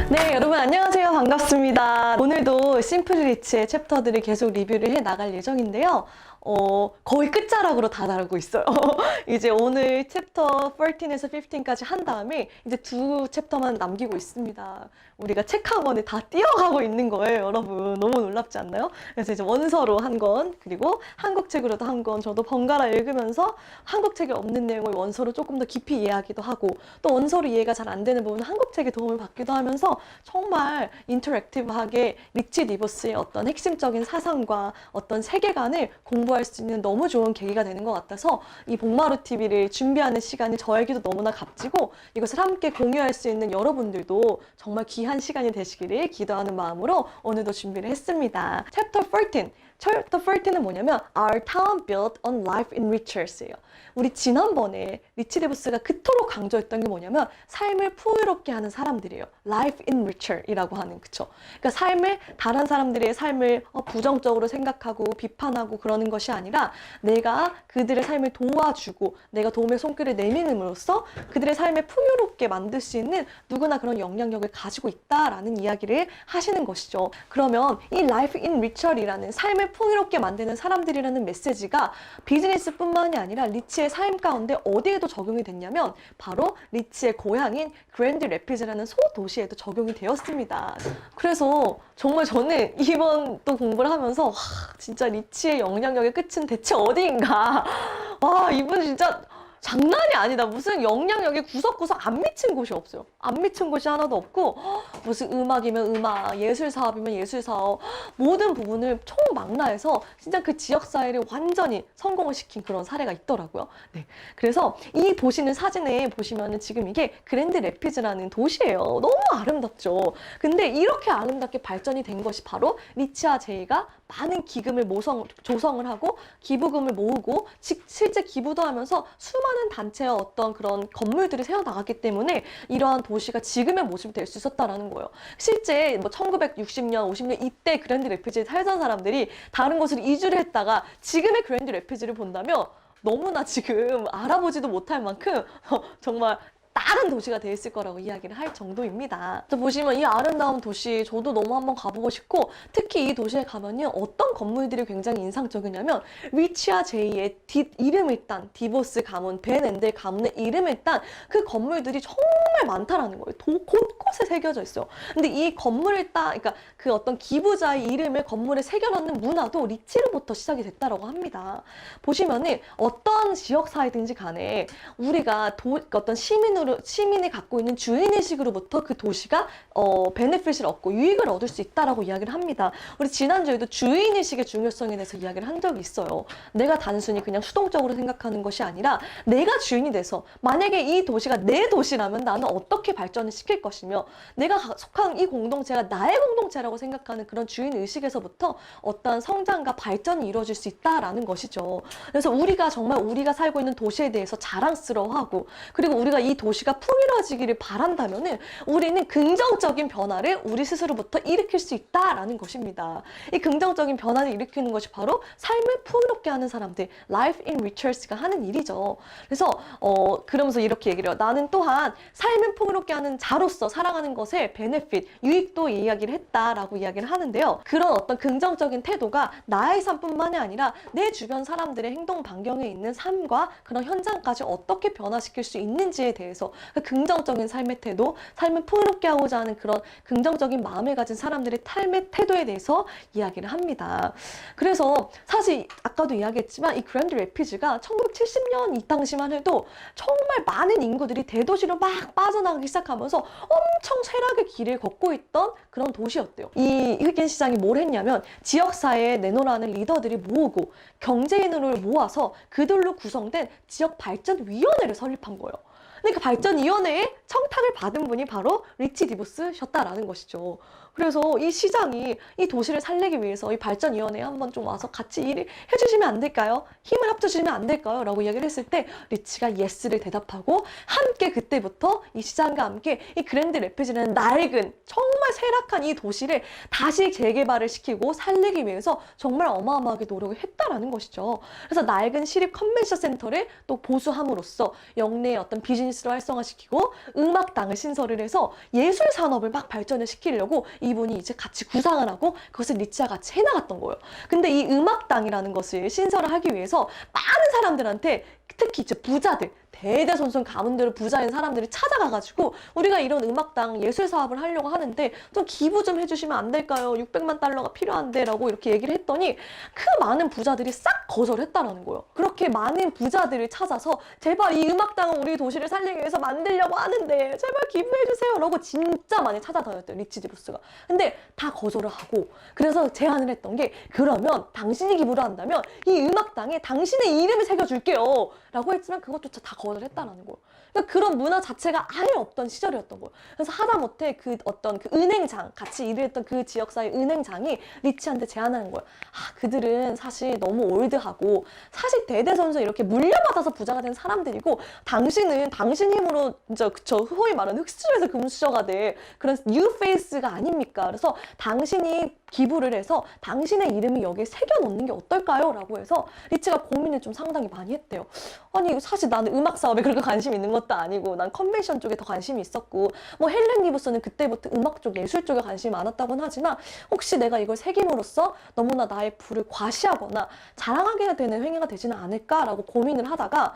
네, 여러분 안녕하세요. 반갑습니다. 오늘도 심플리 리치의 챕터들을 계속 리뷰를 해 나갈 예정인데요. 거의 끝자락으로 다 다루고 있어요. 이제 오늘 챕터 14에서 15까지 한 다음에 이제 두 챕터만 남기고 있습니다. 우리가 책 한 권에 다 뛰어가고 있는 거예요, 여러분. 너무 놀랍지 않나요? 그래서 이제 원서로 한 권, 그리고 한국 책으로도 한 권, 저도 번갈아 읽으면서 한국 책에 없는 내용을 원서로 조금 더 깊이 이해하기도 하고, 또 원서로 이해가 잘 안 되는 부분은 한국 책의 도움을 받기도 하면서 정말 인터랙티브하게 리치 디보스의 어떤 핵심적인 사상과 어떤 세계관을 공부할 수 있는 너무 좋은 계기가 되는 것 같아서 이 복마루 TV를 준비하는 시간이 저에게도 너무나 값지고, 이것을 함께 공유할 수 있는 여러분들도 정말 귀한 시간이 되시기를 기도하는 마음으로 오늘도 준비를 했습니다. 챕터 14. 챕터 14는 뭐냐면 Our town built on life in richers예요. 우리 지난번에 리치 디보스가 그토록 강조했던 게 뭐냐면 삶을 풍요롭게 하는 사람들이에요. Life in richer이라고 하는, 그쵸? 그러니까 삶을, 다른 사람들의 삶을 부정적으로 생각하고 비판하고 그러는 것이 아니라 내가 그들의 삶을 도와주고 내가 도움의 손길을 내미는으로써 그들의 삶을 풍요롭게 만들 수 있는 누구나 그런 영향력을 가지고 있다라는 이야기를 하시는 것이죠. 그러면 이 Life in richer이라는 삶을 풍요롭게 만드는 사람들이라는 메시지가 비즈니스뿐만이 아니라 리치의 삶 가운데 어디에도 적용이 됐냐면 바로 리치의 고향인 그랜드 래피즈라는 소도시에도 적용이 되었습니다. 그래서 정말 저는 이번 또 공부를 하면서 진짜 리치의 영향력의 끝은 대체 어디인가. 와, 이분 진짜 장난이 아니다. 무슨 영향력이 구석구석 안 미친 곳이 없어요. 안 미친 곳이 하나도 없고, 무슨 음악이면 음악, 예술 사업이면 예술 사업, 모든 부분을 총망라해서 진짜 그 지역사회를 완전히 성공을 시킨 그런 사례가 있더라고요. 네. 그래서 이 보시는 사진에 보시면은 지금 이게 그랜드 래피즈라는 도시예요. 너무 아름답죠. 근데 이렇게 아름답게 발전이 된 것이 바로 리치와 제이가 많은 기금을 조성을 하고 기부금을 모으고 실제 기부도 하면서 수많은 단체와 어떤 그런 건물들이 세워나갔기 때문에 이러한 도시가 지금의 모습이 될 수 있었다라는 거예요. 실제 뭐 1960년, 50년 이때 그랜드 래피즈에 살던 사람들이 다른 곳으로 이주를 했다가 지금의 그랜드 래피즈를 본다면 너무나 지금 알아보지도 못할 만큼 정말 다른 도시가 돼 있을 거라고 이야기를 할 정도입니다. 보시면 이 아름다운 도시 저도 너무 한번 가보고 싶고, 특히 이 도시에 가면요 어떤 건물들이 굉장히 인상적이냐면 리치와 제이의 이름을 딴 디보스 가문, 벤 앤델 가문의 이름을 딴 그 건물들이 정말 많다라는 거예요. 곳곳에 새겨져 있어요. 근데 이 건물을 그러니까 그 어떤 기부자의 이름을 건물에 새겨놓는 문화도 리치로부터 시작이 됐다라고 합니다. 보시면은 어떤 지역사회든지 간에 우리가 어떤 시민이 갖고 있는 주인의식으로부터 그 도시가 베네핏을 얻고 유익을 얻을 수 있다라고 이야기를 합니다. 우리 지난주에도 주인의식의 중요성에 대해서 이야기를 한 적이 있어요. 내가 단순히 그냥 수동적으로 생각하는 것이 아니라 내가 주인이 돼서 만약에 이 도시가 내 도시라면 나는 어떻게 발전을 시킬 것이며 내가 속한 이 공동체가 나의 공동체라고 생각하는 그런 주인의식에서부터 어떠한 성장과 발전이 이루어질 수 있다라는 것이죠. 그래서 우리가 정말 우리가 살고 있는 도시에 대해서 자랑스러워하고, 그리고 우리가 이 도시가 풍요로워지기를 바란다면은 우리는 긍정적인 변화를 우리 스스로부터 일으킬 수 있다라는 것입니다. 이 긍정적인 변화를 일으키는 것이 바로 삶을 풍요롭게 하는 사람들, Life in Richers가 하는 일이죠. 그래서 그러면서 이렇게 얘기를 해요. 나는 또한 삶을 풍요롭게 하는 자로서 살아가는 것에 베네핏, 유익도 이야기를 했다라고 이야기를 하는데요. 그런 어떤 긍정적인 태도가 나의 삶뿐만이 아니라 내 주변 사람들의 행동 반경에 있는 삶과 그런 현장까지 어떻게 변화시킬 수 있는지에 대해서 그 긍정적인 삶의 태도, 삶을 풍요롭게 하고자 하는 그런 긍정적인 마음을 가진 사람들의 삶의 태도에 대해서 이야기를 합니다. 그래서 사실 아까도 이야기했지만 이 그랜드 래피즈가 1970년 이 당시만 해도 정말 많은 인구들이 대도시로 막 빠져나가기 시작하면서 엄청 쇠락의 길을 걷고 있던 그런 도시였대요. 이 흑인 시장이 뭘 했냐면 지역사회에 내놓으라는 리더들이 모으고 경제인을 모아서 그들로 구성된 지역발전위원회를 설립한 거예요. 그러니까 발전위원회에 청탁을 받은 분이 바로 리치 디보스셨다라는 것이죠. 그래서 이 시장이 이 도시를 살리기 위해서 이 발전위원회에 한번 좀 와서 같이 일을 해주시면 안 될까요? 힘을 합쳐주시면 안 될까요? 라고 이야기를 했을 때 리치가 예스를 대답하고 함께 그때부터 이 시장과 함께 이 그랜드 래피즈라는 낡은 정말 쇠락한 이 도시를 다시 재개발을 시키고 살리기 위해서 정말 어마어마하게 노력을 했다라는 것이죠. 그래서 낡은 시립 컨벤션 센터를 또 보수함으로써 영내의 어떤 비즈니스 비즈니스를 활성화시키고 음악당을 신설을 해서 예술 산업을 막 발전을 시키려고 이분이 이제 같이 구상을 하고 그것을 리치와 같이 해나갔던 거예요. 근데 이 음악당이라는 것을 신설을 하기 위해서 많은 사람들한테 특히 이제 부자들, 대대손손 가문대로 부자인 사람들이 찾아가가지고 우리가 이런 음악당 예술 사업을 하려고 하는데 좀 기부 좀 해주시면 안 될까요? 600만 달러가 필요한데 라고 이렇게 얘기를 했더니 그 많은 부자들이 싹 거절했다라는 거예요. 그렇게 많은 부자들을 찾아서 제발 이 음악당은 우리 도시를 살리기 위해서 만들려고 하는데 제발 기부해주세요 라고 진짜 많이 찾아다녔대요, 리치 디부스가. 근데 다 거절을 하고 그래서 제안을 했던 게 그러면 당신이 기부를 한다면 이 음악당에 당신의 이름을 새겨줄게요 라고 했지만 그것조차 다 거절했다라는 거예요. 그러니까 그런 문화 자체가 아예 없던 시절이었던 거예요. 그래서 하다못해 그 어떤 그 은행장, 같이 일을 했던 그 지역사회 은행장이 리치한테 제안하는 거예요. 그들은 사실 너무 올드하고 사실 대대손손 이렇게 물려받아서 부자가 된 사람들이고 당신은 당신 힘으로 진짜 그쵸, 소위 말하는 흙수저에서 금수저가 될 그런 뉴페이스가 아닙니까? 그래서 당신이 기부를 해서 당신의 이름이 여기에 새겨놓는 게 어떨까요? 라고 해서 리치가 고민을 좀 상당히 많이 했대요. 아니 사실 나는 음악 사업에 그렇게 관심이 있는 것도 아니고 난 컨벤션 쪽에 더 관심이 있었고 뭐 헬렌 기부스는 그때부터 음악 쪽 예술 쪽에 관심이 많았다고는 하지만 혹시 내가 이걸 새김으로써 너무나 나의 부를 과시하거나 자랑하게 되는 행위가 되지는 않을까라고 고민을 하다가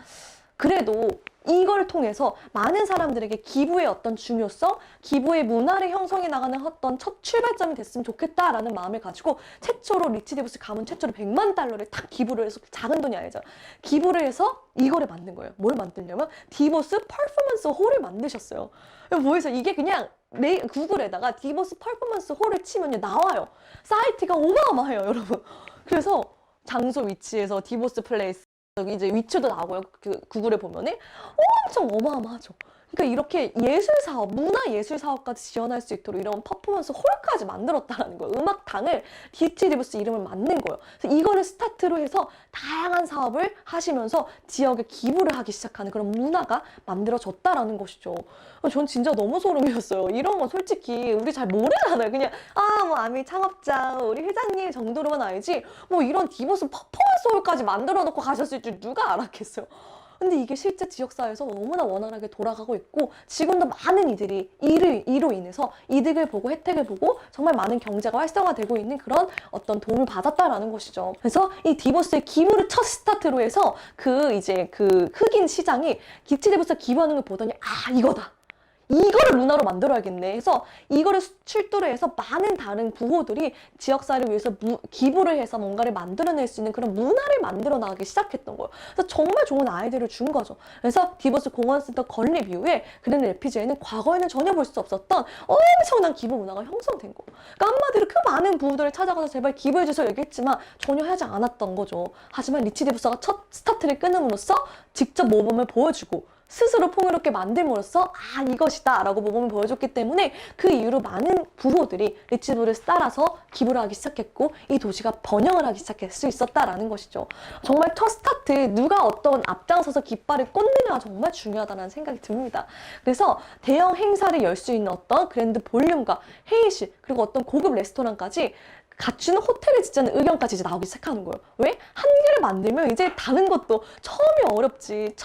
그래도 이걸 통해서 많은 사람들에게 기부의 어떤 중요성, 기부의 문화를 형성해 나가는 어떤 첫 출발점이 됐으면 좋겠다라는 마음을 가지고 최초로 리치 디부스 가문 최초로 100만 달러를 딱 기부를 해서 작은 돈이 아니죠. 기부를 해서 이거를 만든 거예요. 뭘 만들냐면 디보스 퍼포먼스 홀을 만드셨어요. 뭐해서 이게 그냥 구글에다가 디보스 퍼포먼스 홀을 치면 나와요. 사이트가 어마어마해요, 여러분. 그래서 장소 위치에서 디보스 플레이스 여기 이제 위치도 나오고요. 그 구글에 보면은 엄청 어마어마하죠. 그러니까 이렇게 예술 사업, 문화 예술 사업까지 지원할 수 있도록 이런 퍼포먼스 홀까지 만들었다라는 거예요. 음악당을 리치 디부스 이름을 만든 거예요. 그래서 이거를 스타트로 해서 다양한 사업을 하시면서 지역에 기부를 하기 시작하는 그런 문화가 만들어졌다라는 것이죠. 전 진짜 너무 소름이었어요. 이런 거 솔직히 우리 잘 모르잖아요. 그냥 뭐 아미 창업자, 우리 회장님 정도로만 알지 뭐 이런 디보스 퍼포먼스 홀까지 만들어 놓고 가셨을 줄 누가 알았겠어요. 근데 이게 실제 지역사회에서 너무나 원활하게 돌아가고 있고 지금도 많은 이들이 이로 인해서 이득을 보고 혜택을 보고 정말 많은 경제가 활성화되고 있는 그런 어떤 도움을 받았다라는 것이죠. 그래서 이 디보스의 기부를 첫 스타트로 해서 이제 흑인 시장이 리치 디보스가 기부하는 걸 보더니 이거다. 이거를 문화로 만들어야겠네 해서 이거를 출두를 해서 많은 다른 부호들이 지역사회를 위해서 기부를 해서 뭔가를 만들어낼 수 있는 그런 문화를 만들어 나가기 시작했던 거예요. 그래서 정말 좋은 아이디어를 준 거죠. 그래서 디보스 공원센터 건립 이후에 그랜드 래피즈에는 과거에는 전혀 볼 수 없었던 엄청난 기부 문화가 형성된 거예요. 그러니까 한마디로 그 많은 부호들을 찾아가서 제발 기부해주세요 얘기했지만 전혀 하지 않았던 거죠. 하지만 리치 디보스가 첫 스타트를 끊음으로써 직접 모범을 보여주고 스스로 풍요롭게 만듦으로써 이것이다 라고 모범을 보여줬기 때문에 그 이후로 많은 부호들이 리치 디부스를 따라서 기부를 하기 시작했고 이 도시가 번영을 하기 시작할 수 있었다라는 것이죠. 정말 첫 스타트 누가 어떤 앞장서서 깃발을 꽂느냐가 정말 중요하다는 생각이 듭니다. 그래서 대형 행사를 열 수 있는 어떤 그랜드 볼륨과 회의실 그리고 어떤 고급 레스토랑까지 갖추는 호텔을 짓자는 의견까지 이제 나오기 시작하는 거예요. 왜? 한 개를 만들면 이제 다른 것도 처음이 어렵지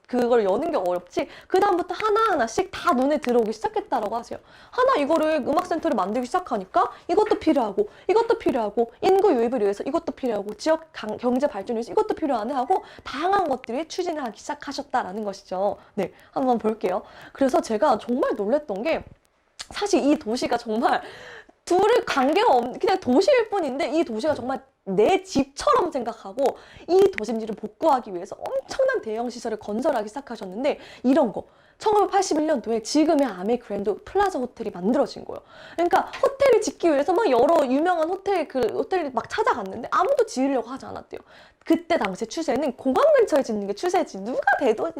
그걸 여는 게 어렵지 그 다음부터 하나하나씩 다 눈에 들어오기 시작했다라고 하세요. 이거를 음악센터를 만들기 시작하니까 이것도 필요하고 인구 유입을 위해서 이것도 필요하고 지역 경제 발전을 위해서 이것도 필요하네 하고 다양한 것들이 추진을 하기 시작하셨다라는 것이죠. 네, 한번 볼게요. 그래서 제가 정말 놀랬던 게 사실 이 도시가 정말 둘의 관계가 없는 그냥 도시일 뿐인데 이 도시가 정말 내 집처럼 생각하고 이 도심지를 복구하기 위해서 엄청난 대형 시설을 건설하기 시작하셨는데 이런 거 1981년도에 지금의 아메 그랜드 플라자 호텔이 만들어진 거예요. 그러니까 호텔을 짓기 위해서 막 여러 유명한 호텔을 막 찾아갔는데 아무도 지으려고 하지 않았대요. 그때 당시 추세는 공항 근처에 짓는 게 추세지 누가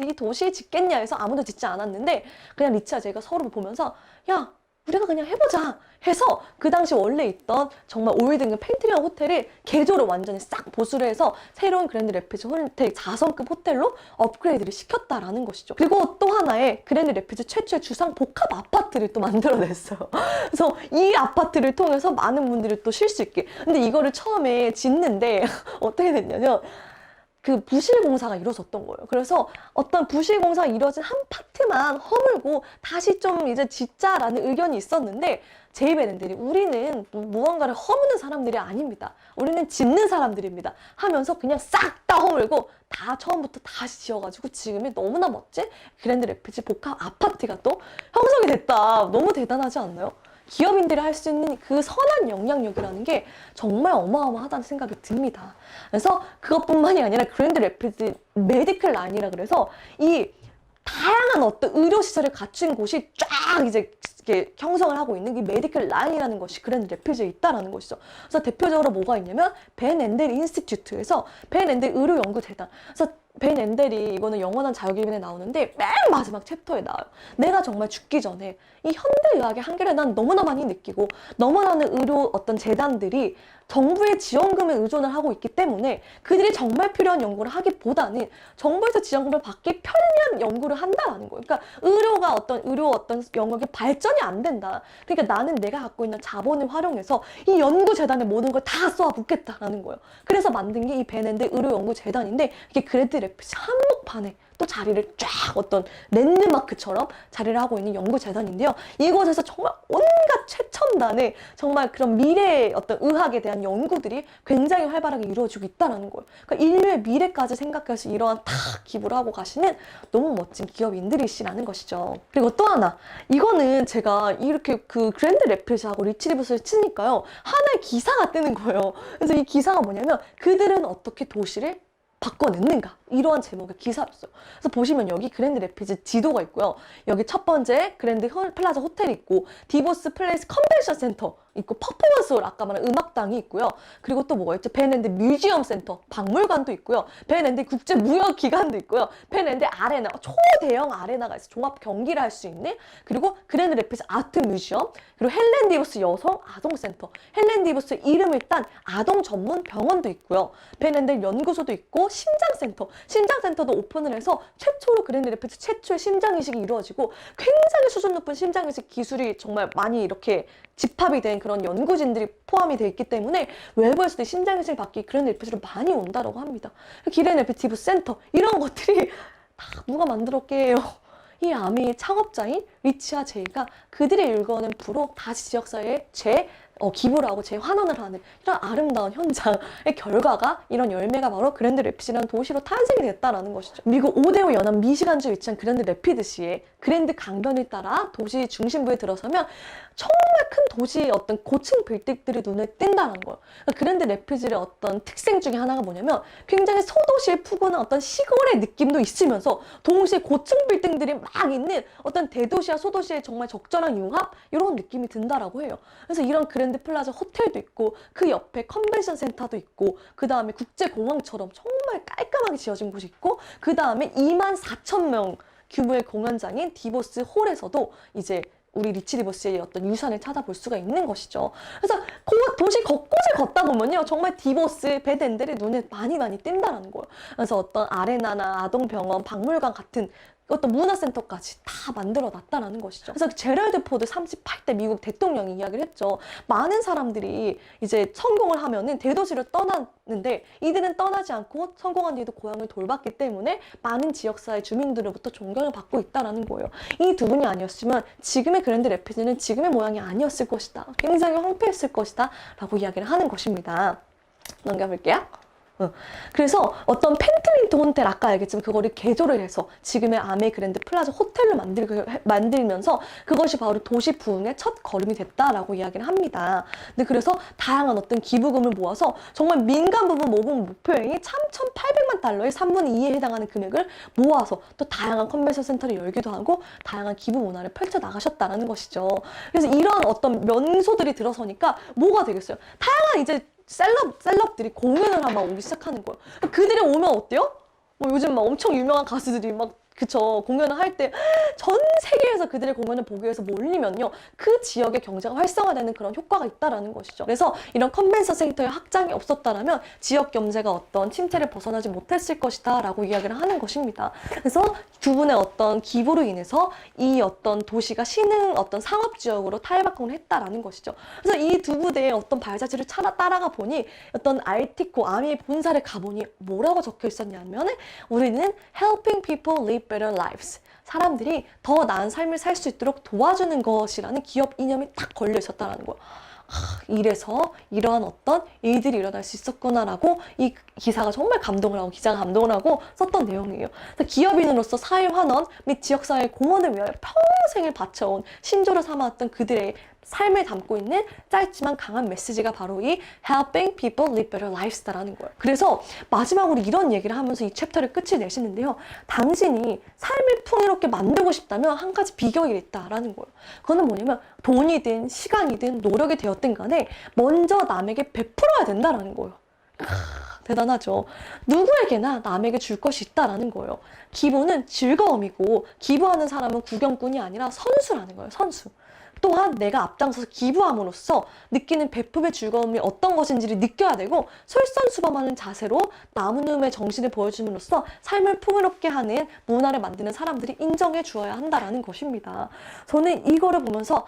이 도시에 짓겠냐 해서 아무도 짓지 않았는데 그냥 리치와 제가 서로 보면서 야 우리가 그냥 해보자 해서 그 당시 원래 있던 정말 올드급 펜트리한 호텔을 개조를 완전히 싹 보수를 해서 새로운 그랜드 래피즈 호텔 4성급 호텔로 업그레이드를 시켰다라는 것이죠. 그리고 또 하나의 그랜드 래피즈 최초의 주상 복합 아파트를 또 만들어냈어요. 그래서 이 아파트를 통해서 많은 분들이 또 쉴 수 있게. 근데 이거를 처음에 짓는데 어떻게 됐냐면 그 부실 공사가 이루어졌던 거예요. 그래서 어떤 부실 공사가 이루어진 한 파트만 허물고 다시 좀 이제 짓자라는 의견이 있었는데 제이베렌들이 우리는 무언가를 허무는 사람들이 아닙니다. 우리는 짓는 사람들입니다. 하면서 그냥 싹 다 허물고 다 처음부터 다시 지어가지고 지금이 너무나 멋진 그랜드 레피지 복합 아파트가 또 형성이 됐다. 너무 대단하지 않나요? 기업인들이 할 수 있는 그 선한 영향력이라는 게 정말 어마어마하다는 생각이 듭니다. 그래서 그것뿐만이 아니라 그랜드 레피드 메디컬 라인이라 그래서 이 다양한 어떤 의료시설을 갖춘 곳이 쫙 이제 이렇게 형성을 하고 있는 이 메디컬 라인이라는 것이 그랜드 레피드에 있다라는 것이죠. 그래서 대표적으로 뭐가 있냐면 벤 앤델 인스티튜트에서 벤 앤델 의료연구재단. 그래서 벤 앤델이 이거는 영원한 자유기민에 나오는데 맨 마지막 챕터에 나와요. 내가 정말 죽기 전에 이 현대의학의 한계를 난 너무나 많이 느끼고 너무 많은 의료 어떤 재단들이 정부의 지원금에 의존을 하고 있기 때문에 그들이 정말 필요한 연구를 하기보다는 정부에서 지원금을 받기 편리한 연구를 한다라는 거예요. 그러니까 의료 어떤 영역이 발전이 안 된다. 그러니까 나는 내가 갖고 있는 자본을 활용해서 이 연구재단에 모든 걸 다 쏘아붓겠다라는 거예요. 그래서 만든 게 이 벤앤델 의료연구재단인데 이게 그랜드 레피지 한복판에 또 자리를 쫙 어떤 랜드마크처럼 자리를 하고 있는 연구재단인데요. 이곳에서 정말 온갖 최첨단의 정말 그런 미래의 어떤 의학에 대한 연구들이 굉장히 활발하게 이루어지고 있다는 거예요. 그러니까 인류의 미래까지 생각해서 이러한 다 기부를 하고 가시는 너무 멋진 기업인들이시라는 것이죠. 그리고 또 하나, 이거는 제가 이렇게 그 그랜드 레피지하고 리치 리버스를 치니까요. 하나의 기사가 뜨는 거예요. 그래서 이 기사가 뭐냐면 그들은 어떻게 도시를 바꿔냈는가 이러한 제목의 기사였어요. 그래서 보시면 여기 그랜드 레피즈 지도가 있고요. 여기 첫 번째 그랜드 플라자 호텔이 있고 디보스 플레이스 컨벤션 센터 있고 퍼포먼스 홀 아까 말한 음악당이 있고요. 그리고 또 뭐가 있죠? 벤앤델 뮤지엄 센터 박물관도 있고요. 벤앤델 국제무역기관도 있고요. 벤앤델 아레나 초대형 아레나가 있어요. 종합 경기를 할 수 있는. 그리고 그랜드 레피즈 아트 뮤지엄 그리고 헬렌 디보스 여성 아동센터 헬렌 디보스 이름을 딴 아동 전문 병원도 있고요. 벤앤델 연구소도 있고 심장센터도 오픈을 해서 최초로 그랜드 레피즈 최초의 심장이식이 이루어지고 굉장히 수준 높은 심장이식 기술이 정말 많이 이렇게 집합이 된 그런 연구진들이 포함이 되어 있기 때문에 외부에서도 심장이식을 받기 그랜드 레피즈로 많이 온다고 합니다. 그랜드 레피즈 센터 이런 것들이 다 누가 만들었게요? 이 아미의 창업자인 리치와 제이가 그들의 일궈낸 부로 다시 지역사회에 기부를 하고 재환원을 하는 이런 아름다운 현장의 결과가 이런 열매가 바로 그랜드 레피드라는 도시로 탄생이 됐다라는 것이죠. 미국 오데오 연합 미시간주에 위치한 그랜드 레피드시의 그랜드 강변을 따라 도시 중심부에 들어서면 정말 큰 도시의 어떤 고층 빌딩들이 눈에 띈다는 거예요. 그러니까 그랜드 레피드의 어떤 특징 중에 하나가 뭐냐면 굉장히 소도시에 푸근한 어떤 시골의 느낌도 있으면서 동시에 고층 빌딩들이 막 있는 어떤 대도시와 소도시의 정말 적절한 융합 이런 느낌이 든다라고 해요. 그래서 이런 그랜드 플라자 호텔도 있고 그 옆에 컨벤션 센터도 있고 그 다음에 국제공항처럼 정말 깔끔하게 지어진 곳이 있고 그 다음에 24,000명 규모의 공연장인 디보스 홀에서도 이제 우리 리치 디보스의 어떤 유산을 찾아볼 수가 있는 것이죠. 그래서 도시 곳곳을 걷다 보면요. 정말 디보스, 벤앤델이 눈에 많이 띈다는 거예요. 그래서 어떤 아레나나 아동병원, 박물관 같은 어떤 문화센터까지 다 만들어 놨다라는 것이죠. 그래서 제럴드 포드 38대 미국 대통령이 이야기를 했죠. 많은 사람들이 이제 성공을 하면은 대도시를 떠났는데 이들은 떠나지 않고 성공한 뒤에도 고향을 돌봤기 때문에 많은 지역사회 주민들로부터 존경을 받고 있다라는 거예요. 이 두 분이 아니었으면 지금의 그랜드 레피드는 지금의 모양이 아니었을 것이다. 굉장히 황폐했을 것이다. 라고 이야기를 하는 것입니다. 넘겨볼게요. 그래서 어떤 펜트민트 호텔 아까 알겠지만 그거를 개조를 해서 지금의 아메 그랜드 플라자 호텔로 만들면서 그것이 바로 도시 부흥의 첫 걸음이 됐다라고 이야기를 합니다. 근데 그래서 다양한 어떤 기부금을 모아서 정말 민간 부분 모금 목표액이 3,800만 달러의 3분의 2에 해당하는 금액을 모아서 또 다양한 컨벤션 센터를 열기도 하고 다양한 기부 문화를 펼쳐 나가셨다는 것이죠. 그래서 이런 어떤 명소들이 들어서니까 뭐가 되겠어요? 다양한 이제 셀럽들이 공연을 하러 오기 시작하는 거예요. 그들이 오면 어때요? 뭐 요즘 막 엄청 유명한 가수들이 막 그쵸. 공연을 할 때 전 세계에서 그들의 공연을 보기 위해서 몰리면요. 그 지역의 경제가 활성화되는 그런 효과가 있다라는 것이죠. 그래서 이런 컨벤션 센터의 확장이 없었다라면 지역 경제가 어떤 침체를 벗어나지 못했을 것이다 라고 이야기를 하는 것입니다. 그래서 두 분의 어떤 기부로 인해서 이 어떤 도시가 신흥 어떤 상업지역으로 탈바꿈을 했다라는 것이죠. 그래서 이 두 부대의 어떤 발자취를 따라가 보니 어떤 알티코 아미의 본사를 가보니 뭐라고 적혀 있었냐면 우리는 helping people live better lives. 사람들이 더 나은 삶을 살 수 있도록 도와주는 것이라는 기업 이념이 딱 걸려 있었다는 거예요. 이래서 이러한 어떤 일들이 일어날 수 있었구나라고 이 기사가 정말 감동을 하고 기자가 감동을 하고 썼던 내용이에요. 기업인으로서 사회환원 및 지역사회의 공헌을 위하여 평생을 바쳐온 신조를 삼아왔던 그들의 삶을 담고 있는 짧지만 강한 메시지가 바로 이 Helping People Live Better Lives라는 거예요. 그래서 마지막으로 이런 얘기를 하면서 이 챕터를 끝을 내시는데요. 당신이 삶을 풍요롭게 만들고 싶다면 한 가지 비결이 있다라는 거예요. 그거는 뭐냐면 돈이든 시간이든 노력이 되었든 간에 먼저 남에게 베풀어야 된다라는 거예요. 대단하죠. 누구에게나 남에게 줄 것이 있다라는 거예요. 기부는 즐거움이고 기부하는 사람은 구경꾼이 아니라 선수라는 거예요. 선수. 또한 내가 앞장서서 기부함으로써 느끼는 베품의 즐거움이 어떤 것인지를 느껴야 되고 솔선수범하는 자세로 나눔의 정신을 보여줌으로써 삶을 풍요롭게 하는 문화를 만드는 사람들이 인정해 주어야 한다라는 것입니다. 저는 이거를 보면서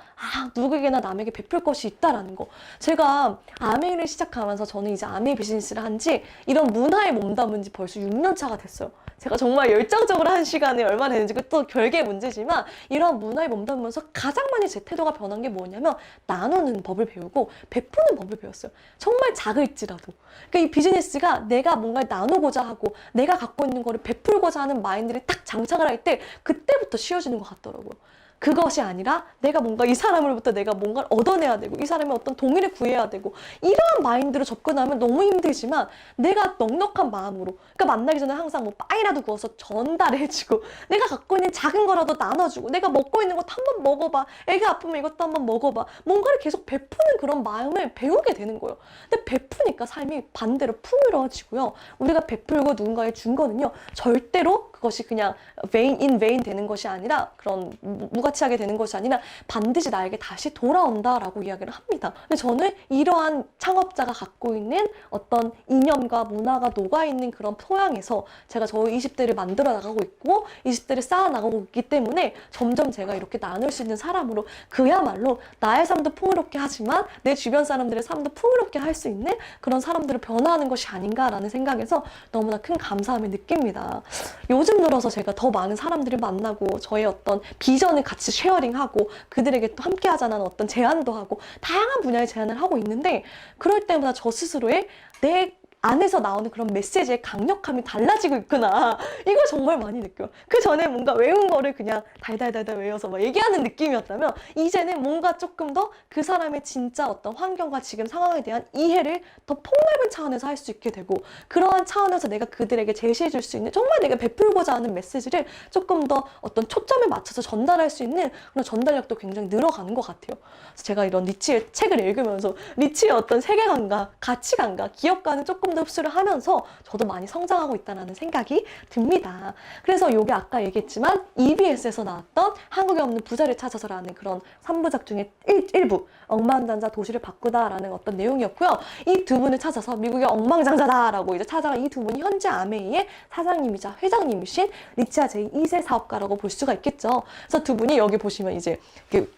누구에게나 남에게 베풀 것이 있다라는 거. 제가 아메이를 시작하면서 저는 이제 아메이 비즈니스를 한 지 이런 문화에 몸담은 지 벌써 6년 차가 됐어요. 제가 정말 열정적으로 한 시간이 얼마나 되는지 또 별개의 문제지만 이런 문화에 몸담으면서 가장 많이 제 태도가 변한 게 뭐냐면 나누는 법을 배우고 베푸는 법을 배웠어요. 정말 작을지라도. 그러니까 이 비즈니스가 내가 뭔가를 나누고자 하고 내가 갖고 있는 거를 베풀고자 하는 마인드를 딱 장착을 할 때 그때부터 쉬워지는 것 같더라고요. 그것이 아니라 내가 뭔가 이 사람으로부터 내가 뭔가를 얻어내야 되고 이 사람의 어떤 동의를 구해야 되고 이러한 마인드로 접근하면 너무 힘들지만 내가 넉넉한 마음으로 그러니까 만나기 전에 항상 뭐 빵이라도 구워서 전달해주고 내가 갖고 있는 작은 거라도 나눠주고 내가 먹고 있는 것도 한번 먹어봐 애가 아프면 이것도 한번 먹어봐 뭔가를 계속 베푸는 그런 마음을 배우게 되는 거예요. 근데 베푸니까 삶이 반대로 풍요로워지고요. 우리가 베풀고 누군가에 준 거는요 절대로 그것이 그냥 in vain 되는 것이 아니라 그런 무가치하게 되는 것이 아니라 반드시 나에게 다시 돌아온다라고 이야기를 합니다. 근데 저는 이러한 창업자가 갖고 있는 어떤 이념과 문화가 녹아있는 그런 토양에서 제가 저희 20대를 만들어 나가고 있고 20대를 쌓아 나가고 있기 때문에 점점 제가 이렇게 나눌 수 있는 사람으로 그야말로 나의 삶도 풍요롭게 하지만 내 주변 사람들의 삶도 풍요롭게 할 수 있는 그런 사람들을 변화하는 것이 아닌가라는 생각에서 너무나 큰 감사함을 느낍니다. 요즘 들어서 제가 더 많은 사람들을 만나고 저의 어떤 비전을 같이 쉐어링하고 그들에게 또 함께 하자는 어떤 제안도 하고 다양한 분야의 제안을 하고 있는데 그럴 때마다 저 스스로의 내 안에서 나오는 그런 메시지의 강력함이 달라지고 있구나. 이걸 정말 많이 느껴요. 그 전에 뭔가 외운 거를 그냥 달달달달 외워서 막 얘기하는 느낌이었다면 이제는 뭔가 조금 더 그 사람의 진짜 어떤 환경과 지금 상황에 대한 이해를 더 폭넓은 차원에서 할 수 있게 되고 그러한 차원에서 내가 그들에게 제시해 줄 수 있는 정말 내가 베풀고자 하는 메시지를 조금 더 어떤 초점에 맞춰서 전달할 수 있는 그런 전달력도 굉장히 늘어가는 것 같아요. 그래서 제가 이런 리치의 책을 읽으면서 리치의 어떤 세계관과 가치관과 기업관을 조금 더 흡수를 하면서 저도 많이 성장하고 있다는 생각이 듭니다. 그래서 이게 아까 얘기했지만 EBS에서 나왔던 한국에 없는 부자를 찾아서라는 그런 3부작 중에 일부 억만장자 도시를 바꾸다라는 어떤 내용이었고요. 이 두 분을 찾아서 미국의 억만장자다라고 이제 찾아간 이 두 분이 현재 아메이의 사장님이자 회장님이신 리치아 제이 2세 사업가라고 볼 수가 있겠죠. 그래서 두 분이 여기 보시면 이제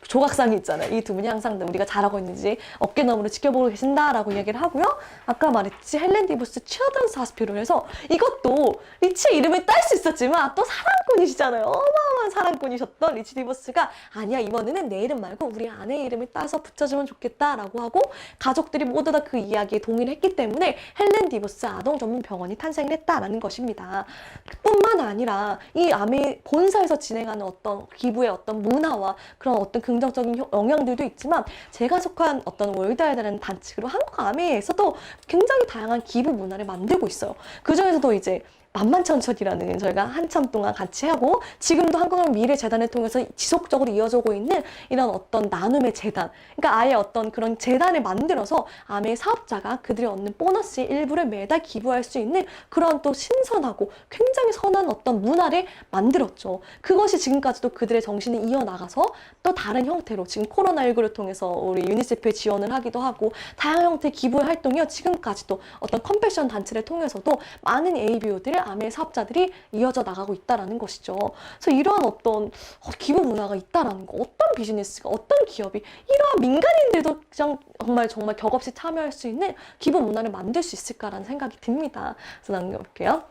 조각상이 있잖아요. 이 두 분이 항상 우리가 잘하고 있는지 어깨너머로 지켜보고 계신다라고 이야기를 하고요. 아까 말했지 헬렌 디보스 치어던스 하스피럴 해서 이것도 리치의 이름을 딸 수 있었지만 또 사랑꾼이시잖아요. 어마어마한 사랑꾼이셨던 리치 디보스가 아니야 이번에는 내 이름 말고 우리 아내의 이름을 따서 붙여주면 좋겠다라고 하고 가족들이 모두 다 그 이야기에 동의를 했기 때문에 헬렌 디보스 아동 전문 병원이 탄생을 했다라는 것입니다. 뿐만 아니라 이 아메 본사에서 진행하는 어떤 기부의 어떤 문화와 그런 어떤 긍정적인 영향들도 있지만 제가 속한 어떤 월드아이드라는 단체로 한국 아메이에서도 굉장히 다양한 기부 문화를 만들고 있어요. 그 중에서도 이제 만만천천이라는 저희가 한참 동안 같이 하고 지금도 한국형 미래재단을 통해서 지속적으로 이어지고 있는 이런 어떤 나눔의 재단, 그러니까 아예 어떤 그런 재단을 만들어서 아메 사업자가 그들이 얻는 보너스의 일부를 매달 기부할 수 있는 그런 또 신선하고 굉장히 선한 어떤 문화를 만들었죠. 그것이 지금까지도 그들의 정신을 이어나가서 또 다른 형태로 지금 코로나19를 통해서 우리 유니세프에 지원을 하기도 하고 다양한 형태의 기부 활동이요. 지금까지도 어떤 컴패션 단체를 통해서도 많은 ABO들을 아메 사업자들이 이어져 나가고 있다라는 것이죠. 그래서 이러한 어떤 기부 문화가 있다라는 거, 어떤 비즈니스가, 어떤 기업이 이러한 민간인들도 그냥 정말 격없이 참여할 수 있는 기부 문화를 만들 수 있을까라는 생각이 듭니다. 그래서 남겨볼게요.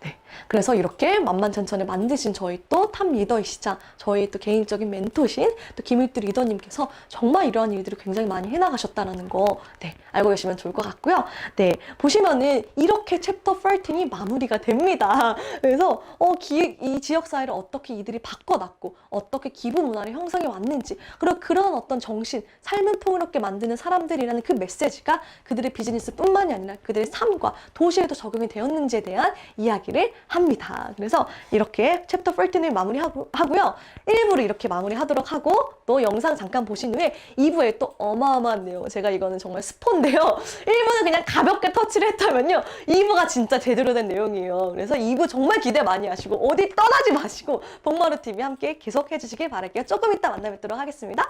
네, 그래서 이렇게 만만천천을 만드신 저희 또 탑 리더이시자 저희 또 개인적인 멘토신 또 김일두 리더님께서 정말 이러한 일들을 굉장히 많이 해나가셨다는 거 네, 알고 계시면 좋을 것 같고요. 네, 보시면은 이렇게 챕터 13이 마무리가 됩니다. 그래서 이 지역사회를 어떻게 이들이 바꿔놨고 어떻게 기부 문화를 형성해 왔는지 그리고 그런 어떤 정신, 삶을 풍요롭게 만드는 사람들이라는 그 메시지가 그들의 비즈니스뿐만이 아니라 그들의 삶과 도시에도 적용이 되었는지에 대한 이야기를 합니다. 그래서 이렇게 챕터 13을 마무리하고요. 1부를 이렇게 마무리하도록 하고 또 영상 잠깐 보신 후에 2부에 또 어마어마한 내용, 제가 이거는 정말 스포인데요. 1부는 그냥 가볍게 터치를 했다면요. 2부가 진짜 제대로 된 내용이에요. 그래서 2부 정말 기대 많이 하시고 어디 떠나지 마시고 복마루TV 함께 계속 해주시길 바랄게요. 조금 이따 만나 뵙도록 하겠습니다.